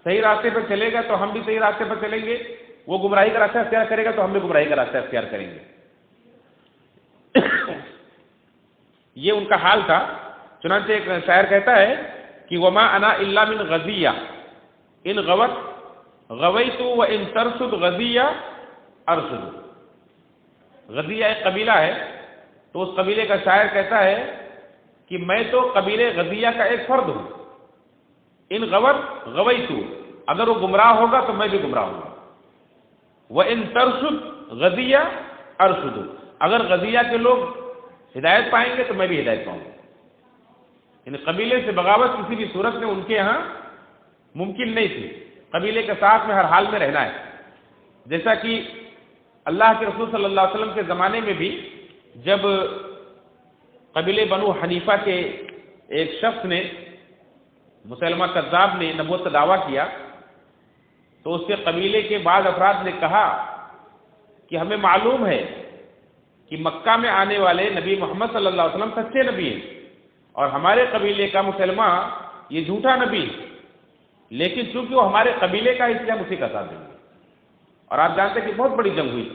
صحیح راستے پر چلے گا تو ہم بھی صحیح راستے پر چلیں گے، وہ گمراہی کا راستہ اختیار کرے گا تو ہم بھی گمراہی کا راستہ اختیار کریں گے۔ یہ ان کا حال تھا۔ چنانچہ ایک شاعر کہتا ہے کہ وما انا الا من غزیہ ان غوت غویت وان ترشد غزیہ ارشد۔ غزیہ ایک قبیلہ ہے، تو اس قبیلے کا شاعر کہتا ہے کہ میں تو قبیلے غزیہ کا ایک فرد ہوں، ان غوت غویت، اگر وہ گمراہ ہوگا تو میں بھی گمراہ ہوں گا، وان ترشد غزیہ ارشد، اگر غزیہ کے لوگ ہدایت پائیں گے تو میں بھی ہدایت پاؤں گا۔ یعنی قبیلے سے بغاوت کسی بھی صورت میں ان کے ہاں ممکن نہیں تھی، قبیلے کے ساتھ میں ہر حال میں رہنا ہے۔ جیسا کہ اللہ کے رسول صلی اللہ علیہ وسلم کے زمانے میں بھی جب قبیلے بنو حنیفہ کے ایک شخص نے، مسلمہ کذاب نے نبوت کا دعویٰ کیا، تو اس کے قبیلے کے بعض افراد نے کہا کہ ہمیں معلوم ہے کہ مکہ میں آنے والے نبی محمد صلی اللہ علیہ وسلم سچے نبی ہیں، اور ہمارے قبیلے کا مسلمہ یہ جھوٹا نبی ہے، لیکن چونکہ وہ ہمارے قبیلے کا ہے اس لیے ہم اسی کا ساتھ دیں گے۔ اور آپ جانتے ہیں کہ بہت بڑی جنگ ہوئی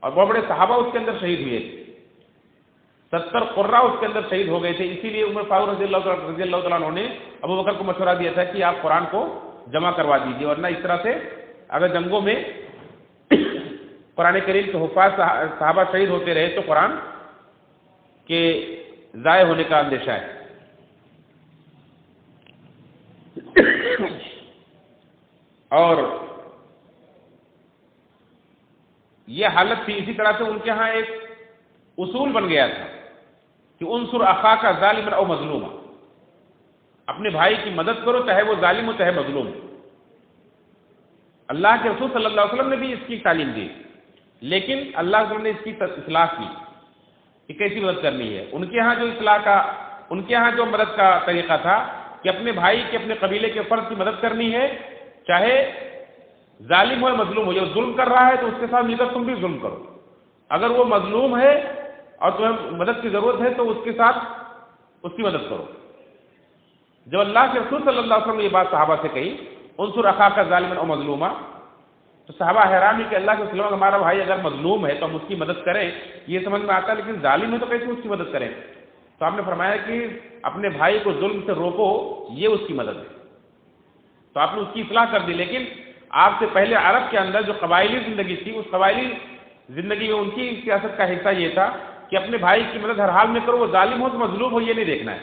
اور بہت بڑے صحابہ اس کے اندر شہید ہوئے تھے۔ 70 قرہ اس کے اندر شہید ہو گئے تھے. اسی لیے عمر فاروق رضی اللہ تعالیٰ عنہ نے ابو بکر کو مشورہ دیا تھا کہ آپ قرآن کو جمع کروا دیجیے، ورنہ اس طرح سے اگر جنگوں میں قرآن کریم کے حفاظ صحابہ شہید ہوتے رہے تو قرآن کے ضائع ہونے کا اندیشہ ہے. اور یہ حالت تھی. اسی طرح سے ان کے ہاں ایک اصول بن گیا تھا کہ انصر اخاک ظالما او مظلوما، اپنے بھائی کی مدد کرو چاہے وہ ظالم ہو چاہے مظلوم. اللہ کے رسول صلی اللہ علیہ وسلم نے بھی اس کی تعلیم دی، لیکن اللہ کے رسول نے اس کی اصلاح کی کہ کیسی مدد کرنی ہے. ان کے ہاں جو اصلاح کا، ان کے ہاں جو مدد کا طریقہ تھا کہ اپنے بھائی کے، اپنے قبیلے کے فرد کی مدد کرنی ہے، چاہے ظالم ہو یا مظلوم ہو. جو ظلم کر رہا ہے تو اس کے ساتھ مل کر تم بھی ظلم کرو. اگر وہ مظلوم ہے اور تمہیں مدد کی ضرورت ہے تو اس کے ساتھ اس کی مدد کرو. جب اللہ کے رسول صلی اللہ علیہ وسلم نے یہ بات صحابہ سے کہی انصر اخاک ظالما او مظلوما، تو صحابہ حیران ہوئے کہ اللہ کے رسول، ہمارا بھائی اگر مظلوم ہے تو ہم اس کی مدد کریں، یہ سمجھ میں آتا ہے، لیکن ظالم ہے تو کیسے اس کی مدد کریں؟ تو آپ نے فرمایا کہ اپنے بھائی کو ظلم سے روکو، یہ اس کی مدد ہے. تو آپ نے اس کی اصلاح کر دی. لیکن آپ سے پہلے عرب کے اندر جو قبائلی زندگی تھی، اس قبائلی زندگی میں ان کی سیاست کا حصہ یہ تھا کہ اپنے بھائی کی مدد ہر حال میں کرو، وہ ظالم ہو تو مظلوم ہو یہ نہیں دیکھنا ہے،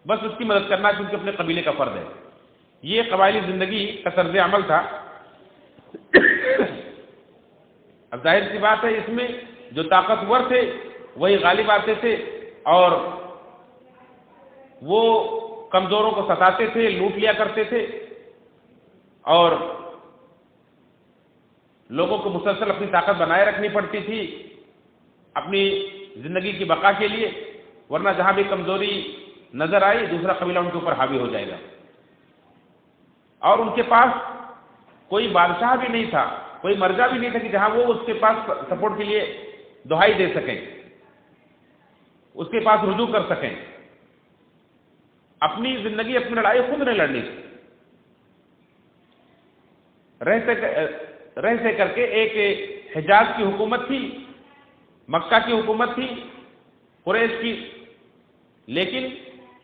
بس اس کی مدد کرنا کیونکہ اپنے قبیلے کا فرد ہے. یہ قبائلی زندگی کا طرز عمل تھا. اب ظاہر سی بات ہے اس میں جو طاقتور تھے وہی غالب آتے تھے اور وہ کمزوروں کو ستاتے تھے، لوٹ لیا کرتے تھے اور لوگوں کو مسلسل اپنی طاقت بنائے رکھنی پڑتی تھی اپنی زندگی کی بقا کے لیے، ورنہ جہاں بھی کمزوری نظر آئی دوسرا قبیلہ ان کے اوپر حاوی ہو جائے گا. اور ان کے پاس کوئی بادشاہ بھی نہیں تھا، کوئی مرجع بھی نہیں تھا کہ جہاں وہ اس کے پاس سپورٹ کے لیے دہائی دے سکیں، اس کے پاس رجوع کر سکیں. اپنی زندگی، اپنی لڑائی خود نے لڑنی تھی. رہ سے کر کے ایک حجاز کی حکومت تھی، مکہ کی حکومت تھی قریش کی، لیکن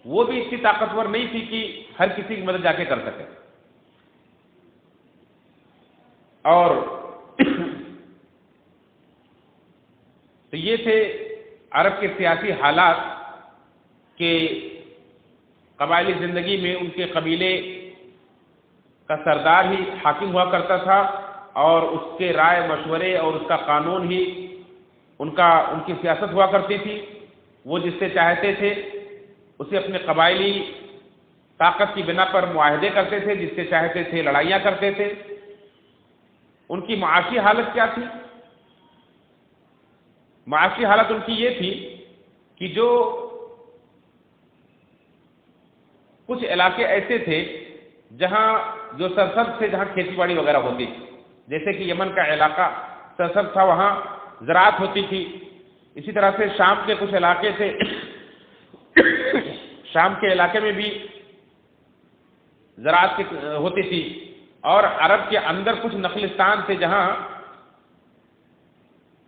وہ بھی اتنی طاقتور نہیں تھی کہ ہر کسی کی مدد جا کے کر سکے. اور تو یہ تھے عرب کے سیاسی حالات کہ قبائلی زندگی میں ان کے قبیلے کا سردار ہی حاکم ہوا کرتا تھا اور اس کے رائے مشورے اور اس کا قانون ہی ان کی سیاست ہوا کرتی تھی. وہ جس سے چاہتے تھے اسے اپنے قبائلی طاقت کی بنا پر معاہدے کرتے تھے، جس سے چاہتے تھے لڑائیاں کرتے تھے. ان کی معاشی حالت کیا تھی؟ معاشی حالت ان کی یہ تھی کہ جو کچھ علاقے ایسے تھے جہاں جو سرسبز تھے، جہاں کھیتی باڑی وغیرہ ہوتی تھی، جیسے کہ یمن کا علاقہ سرسبز تھا، وہاں زراعت ہوتی تھی. اسی طرح سے شام کے کچھ علاقے تھے، شام کے علاقے میں بھی زراعت ہوتی تھی. اور عرب کے اندر کچھ نخلستان تھے جہاں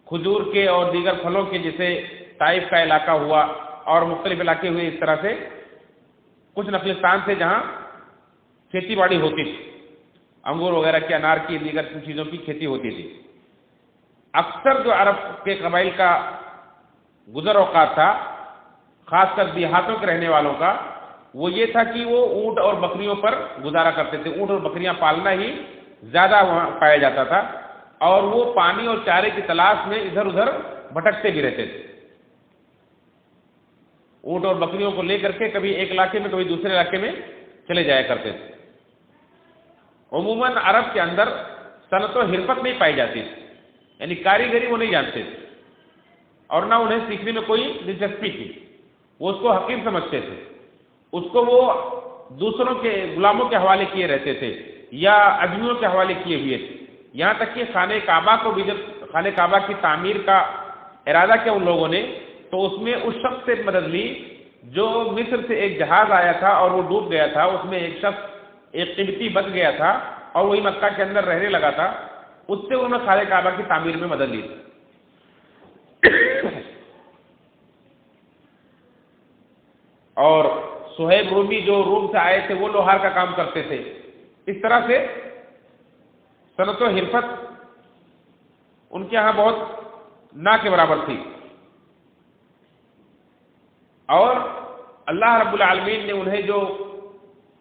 کھجور کے اور دیگر پھلوں کے، جیسے طائف کا علاقہ ہوا اور مختلف علاقے ہوئے. اس طرح سے کچھ نخلستان تھے جہاں کھیتی باڑی ہوتی تھی، انگور وغیرہ کی، انار کی، دیگر چیزوں کی کھیتی ہوتی تھی. اکثر جو عرب کے قبائل کا گزر اوقات تھا، خاص کر دیہاتوں کے رہنے والوں کا، وہ یہ تھا کہ وہ اونٹ اور بکریوں پر گزارا کرتے تھے. اونٹ اور بکریاں پالنا ہی زیادہ وہاں پایا جاتا تھا اور وہ پانی اور چارے کی تلاش میں ادھر ادھر بھٹکتے بھی رہتے تھے. اونٹ اور بکریوں کو لے کر کے کبھی ایک علاقے میں کبھی دوسرے علاقے میں چلے جایا کرتے تھے. عموماً عرب کے اندر صنعت و حرفت نہیں پائی جاتی تھی، یعنی کاریگری وہ نہیں جانتے تھے اور نہ انہیں سیکھنے میں کوئی دلچسپی تھی. وہ اس کو حقیر سمجھتے تھے، اس کو وہ دوسروں کے غلاموں کے حوالے کیے رہتے تھے یا اجمیوں کے حوالے کیے ہوئے تھے. یہاں تک کہ خانہ کعبہ کو بھی جب خانہ کعبہ کی تعمیر کا ارادہ کیا ان لوگوں نے تو اس میں اس شخص سے مدد لی جو مصر سے ایک جہاز آیا تھا اور وہ ڈوب گیا تھا. اس میں ایک شخص ایک قبطی بچ گیا تھا اور وہی مکہ کے اندر رہنے لگا تھا. اس سے انہوں نے خانہ کعبہ کی تعمیر میں مدد لی. اور صہیب رومی جو روم سے آئے تھے وہ لوہار کا کام کرتے تھے. اس طرح سے صنعت و حرفت ان کے ہاں بہت نہ کے برابر تھی. اور اللہ رب العالمین نے انہیں جو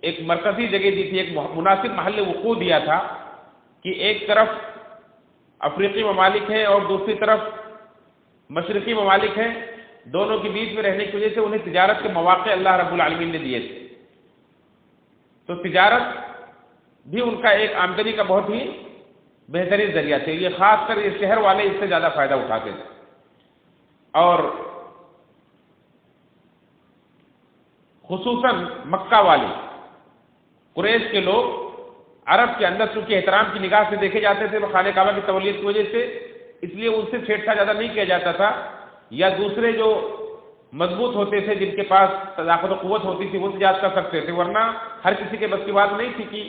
ایک مرکزی جگہ دی تھی، ایک مناسب محل وقوع دیا تھا کہ ایک طرف افریقی ممالک ہیں اور دوسری طرف مشرقی ممالک ہیں، دونوں کے بیچ میں رہنے کی وجہ سے انہیں تجارت کے مواقع اللہ رب العالمین نے دیے تھے. تو تجارت بھی ان کا ایک آمدنی کا بہت ہی بہترین ذریعہ تھے. یہ خاص کر یہ شہر والے اس سے زیادہ فائدہ اٹھاتے تھے. اور خصوصاً مکہ والے قریش کے لوگ عرب کے اندر چونکہ احترام کی نگاہ سے دیکھے جاتے تھے، وہ خانہ کعبہ کی تولیت کی وجہ سے، اس لیے ان سے چھیڑ چھاڑ زیادہ نہیں کیا جاتا تھا. یا دوسرے جو مضبوط ہوتے تھے، جن کے پاس طاقت و قوت ہوتی تھی، وہ تجارت کر سکتے تھے، ورنہ ہر کسی کے بس کی بات نہیں تھی کہ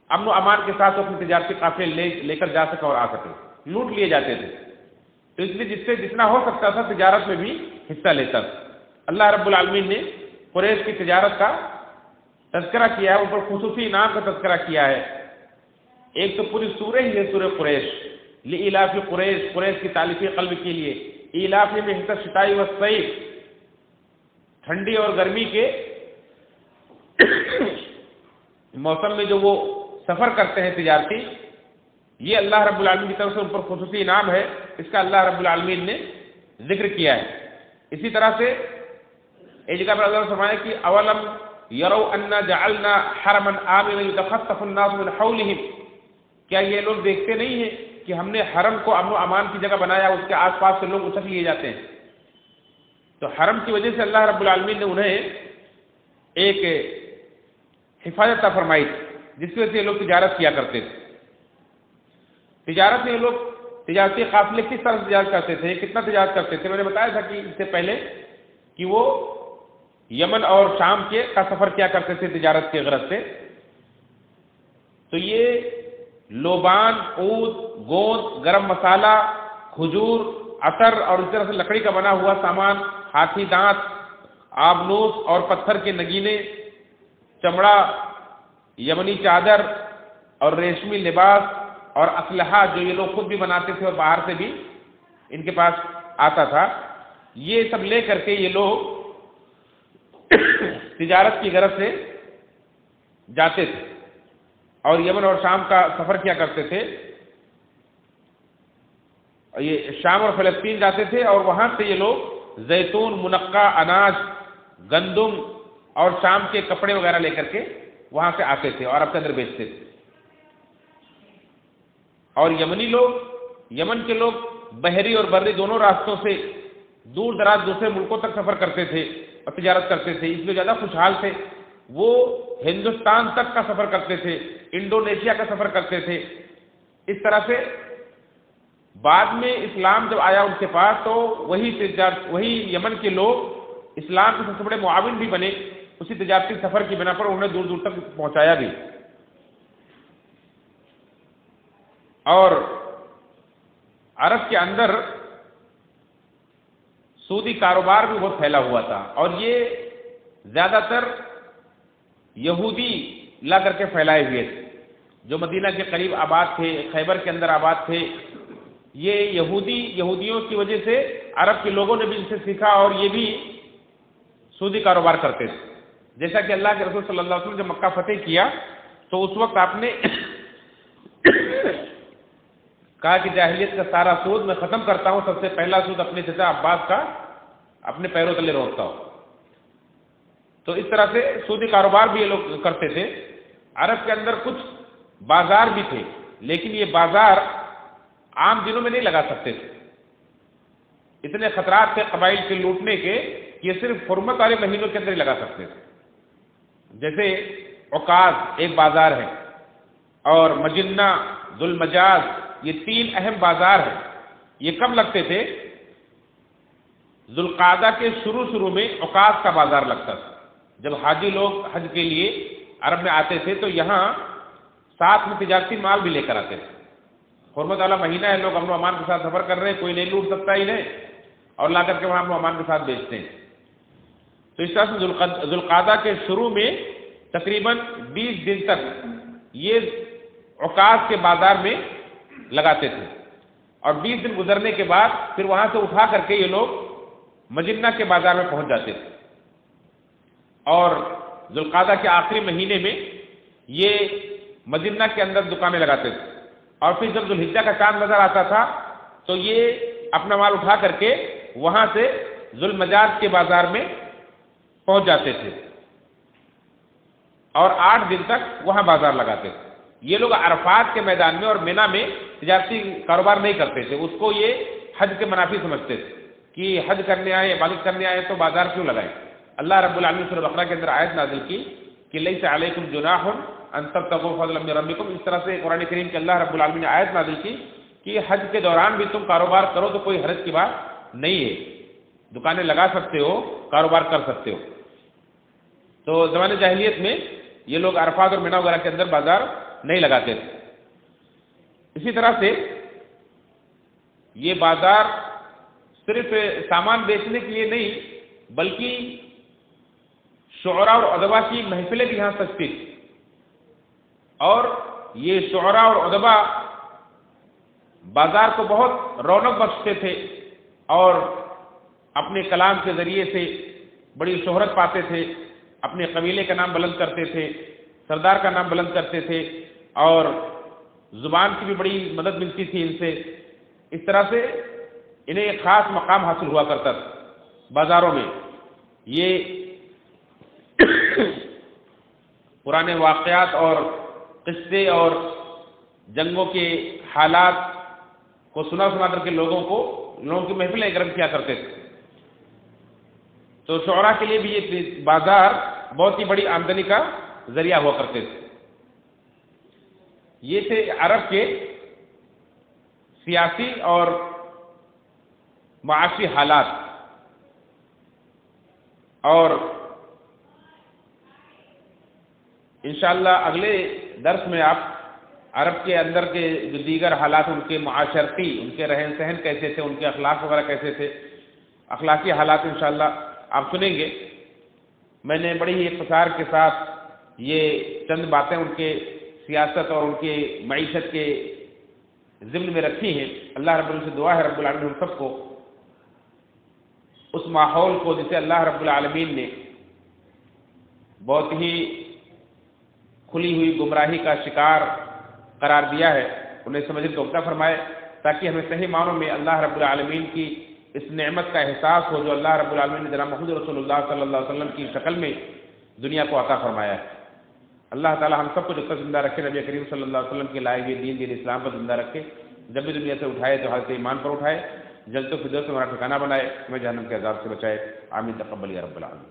امن و امان کے ساتھ وہ اپنے تجارتی قافلے لے کر جا سکے اور آ سکے. لوٹ لیے جاتے تھے. تو اس لیے جس سے جتنا ہو سکتا تھا تجارت میں بھی حصہ لیتا تھا. اللہ رب العالمین نے قریش کی تجارت کا تذکرہ کیا ہے، ان پر خصوصی انعام کا تذکرہ کیا ہے. ایک تو پوری سورہ ہی ہے سورہ قریش، لإلاف قریش، قریش کی تالیفی قلب کے لیے، ایلاف میں حصہ شتائی و صیف، ٹھنڈی اور گرمی کے موسم میں جو وہ سفر کرتے ہیں تجارتی، یہ اللہ رب العالمین کی طرف سے ان پر خصوصی انعام ہے. اس کا اللہ رب العالمین نے ذکر کیا ہے. اسی طرح سے ایک جگہ پر اللہ فرمایا کہ اولم یروا انا جعلنا حرما آمنا یتخطف الناس من حولهم، کیا یہ لوگ دیکھتے نہیں ہیں کہ ہم نے حرم کو امن و امان کی جگہ بنایا، اس کے آس پاس سے لوگ اچک لیے جاتے ہیں. تو حرم کی وجہ سے اللہ رب العالمین نے انہیں ایک حفاظت عطا فرمائی تھی، جس کی وجہ سے یہ لوگ تجارت کیا کرتے تھے. تجارت میں یہ لوگ تجارتی قافلے کس طرح سے تجارت کرتے تھے، کتنا تجارت کرتے تھے. میں نے بتایا تھا کہ اس سے پہلے کہ وہ یمن اور شام کا سفر کیا کرتے تھے تجارت کے غرض سے. تو یہ لوبان، عود، گوند، گرم مسالہ، کھجور، عطر اور اس طرح سے لکڑی کا بنا ہوا سامان، ہاتھی دانت، آبنوس اور پتھر کے نگینے، چمڑا، یمنی چادر اور ریشمی لباس اور اسلحہ جو یہ لوگ خود بھی بناتے تھے اور باہر سے بھی ان کے پاس آتا تھا، یہ سب لے کر کے یہ لوگ تجارت کی غرض سے جاتے تھے اور یمن اور شام کا سفر کیا کرتے تھے. یہ شام اور فلسطین جاتے تھے اور وہاں سے یہ لوگ زیتون، منقع، اناج، گندم اور شام کے کپڑے وغیرہ لے کر کے وہاں سے آتے تھے اور اپنے اندر بیچتے تھے. اور یمنی لوگ، یمن کے لوگ بحری اور بری دونوں راستوں سے دور دراز دوسرے ملکوں تک سفر کرتے تھے اور تجارت کرتے تھے. اس لیے زیادہ خوشحال تھے. وہ ہندوستان تک کا سفر کرتے تھے، انڈونیشیا کا سفر کرتے تھے. اس طرح سے بعد میں اسلام جب آیا ان کے پاس تو وہی یمن کے لوگ اسلام کے سب سے بڑے معاون بھی بنے. اسی تجارتی سفر کی بنا پر انہیں دور دور تک پہنچایا بھی. اور عرب کے اندر سودی کاروبار بھی بہت پھیلا ہوا تھا اور یہ زیادہ تر یہودی لا کر کے پھیلائے ہوئے تھے. جو مدینہ کے قریب آباد تھے، خیبر کے اندر آباد تھے، یہ یہودیوں کی وجہ سے عرب کے لوگوں نے بھی ان سے سیکھا اور یہ بھی سودی کاروبار کرتے تھے. جیسا کہ اللہ کے رسول صلی اللہ علیہ وسلم جب مکہ فتح کیا تو اس وقت آپ نے کہا کہ جاہلیت کا سارا سود میں ختم کرتا ہوں، سب سے پہلا سود اپنے چچا عباس کا اپنے پیروں تلے روکتا ہوں. تو اس طرح سے سودی کاروبار بھی یہ لوگ کرتے تھے. عرب کے اندر کچھ بازار بھی تھے، لیکن یہ بازار عام دنوں میں نہیں لگا سکتے تھے. اتنے خطرات تھے قبائل کے لوٹنے کے کہ یہ صرف حرمت والے مہینوں کے اندر ہی لگا سکتے تھے. جیسے عکاظ ایک بازار ہے اور مجنہ، ذوالمجاز، یہ 3 اہم بازار ہیں. یہ کب لگتے تھے؟ ذوالقعدہ کے شروع میں عکاظ کا بازار لگتا تھا. جب حاجی لوگ حج کے لیے عرب میں آتے تھے تو یہاں ساتھ میں تجارتی مال بھی لے کر آتے تھے. حرمت والا مہینہ ہے، لوگ امن و امان کے ساتھ سفر کر رہے ہیں، کوئی نہیں لوٹ سکتا ہی نہیں، اور لا کر کے وہاں امن و امان کے ساتھ بیچتے ہیں. تو اس طرح سے ذوالقعدہ کے شروع میں تقریباً 20 دن تک یہ عکاظ کے بازار میں لگاتے تھے، اور 20 دن گزرنے کے بعد پھر وہاں سے اٹھا کر کے یہ لوگ مجنہ کے بازار میں پہنچ جاتے تھے، اور ذوالقعدہ کے آخری مہینے میں یہ مجنہ کے اندر دکانیں لگاتے تھے، اور پھر جب ذوالحجہ کا چاند نظر آتا تھا تو یہ اپنا مال اٹھا کر کے وہاں سے ذوالمجاز کے بازار میں پہنچ جاتے تھے، اور 8 دن تک وہاں بازار لگاتے تھے۔ یہ لوگ عرفات کے میدان میں اور مینا میں تجارتی کاروبار نہیں کرتے تھے، اس کو یہ حج کے منافی سمجھتے تھے کہ حج کرنے آئے، عبادت کرنے آئے تو بازار کیوں لگائیں۔ اللہ رب العالمین سورہ بقرہ کے اندر آیت نازل کی کہ لیس علیکم جناح ان تبتغوا فضلا من ربکم، اس طرح سے قرآن کریم کے اللہ رب العالمین نے آیت نازل کی کہ حج کے دوران بھی تم کاروبار کرو تو کوئی حرج کی بات نہیں ہے، دکانیں لگا سکتے ہو، کاروبار کر سکتے ہو۔ تو زمانے جاہلیت میں یہ لوگ عرفات اور مینا وغیرہ کے اندر بازار نہیں لگاتے تھے۔ اسی طرح سے یہ بازار صرف سامان بیچنے کے لیے نہیں بلکہ شعراء اور ادبا کی محفلیں بھی یہاں سجتی تھی، اور یہ شعراء اور ادبا بازار کو بہت رونق بخشتے تھے اور اپنے کلام کے ذریعے سے بڑی شہرت پاتے تھے، اپنے قبیلے کا نام بلند کرتے تھے، سردار کا نام بلند کرتے تھے، اور زبان کی بھی بڑی مدد ملتی تھی ان سے۔ اس طرح سے انہیں ایک خاص مقام حاصل ہوا کرتا تھا بازاروں میں۔ یہ پرانے واقعات اور قصے اور جنگوں کے حالات کو سنا کر کے لوگوں کی محفلیں گرم کیا کرتے تھے۔ تو شعراء کے لیے بھی یہ بازار بہت ہی بڑی آمدنی کا ذریعہ ہوا کرتے تھے۔ یہ تھے عرب کے سیاسی اور معاشی حالات، اور انشاءاللہ اگلے درس میں آپ عرب کے اندر کے جو دیگر حالات، ان کے معاشرتی، ان کے رہن سہن کیسے تھے، ان کے اخلاق وغیرہ کیسے تھے، اخلاقی حالات انشاءاللہ آپ سنیں گے۔ میں نے بڑی ہی اختصار کے ساتھ یہ چند باتیں ان کے سیاست اور ان کے معیشت کے ضمن میں رکھی ہیں۔ اللہ رب العالمین سے دعا ہے رب العالمین ہم سب کو اس ماحول کو جسے اللہ رب العالمین نے بہت ہی کھلی ہوئی گمراہی کا شکار قرار دیا ہے، انہیں سمجھنے کو عطا فرمائے، تاکہ ہمیں صحیح معنوں میں اللہ رب العالمین کی اس نعمت کا احساس ہو جو اللہ رب العالمین نے جناب محمد رسول اللہ صلی اللہ علیہ وسلم کی شکل میں دنیا کو عطا فرمایا ہے۔ اللہ تعالی ہم سب کو جب تک زندہ رکھے، نبی کریم صلی اللہ علیہ وسلم کے لائے ہوئے دین اسلام پر زندہ رکھے، جب بھی دنیا سے اٹھائے تو حالت ایمان پر اٹھائے، جلد و فردوس سے ہمارا ٹھکانہ بنائے، ہمیں جہنم کے عذاب سے بچائے۔ آمین تقبل یا رب العالمین۔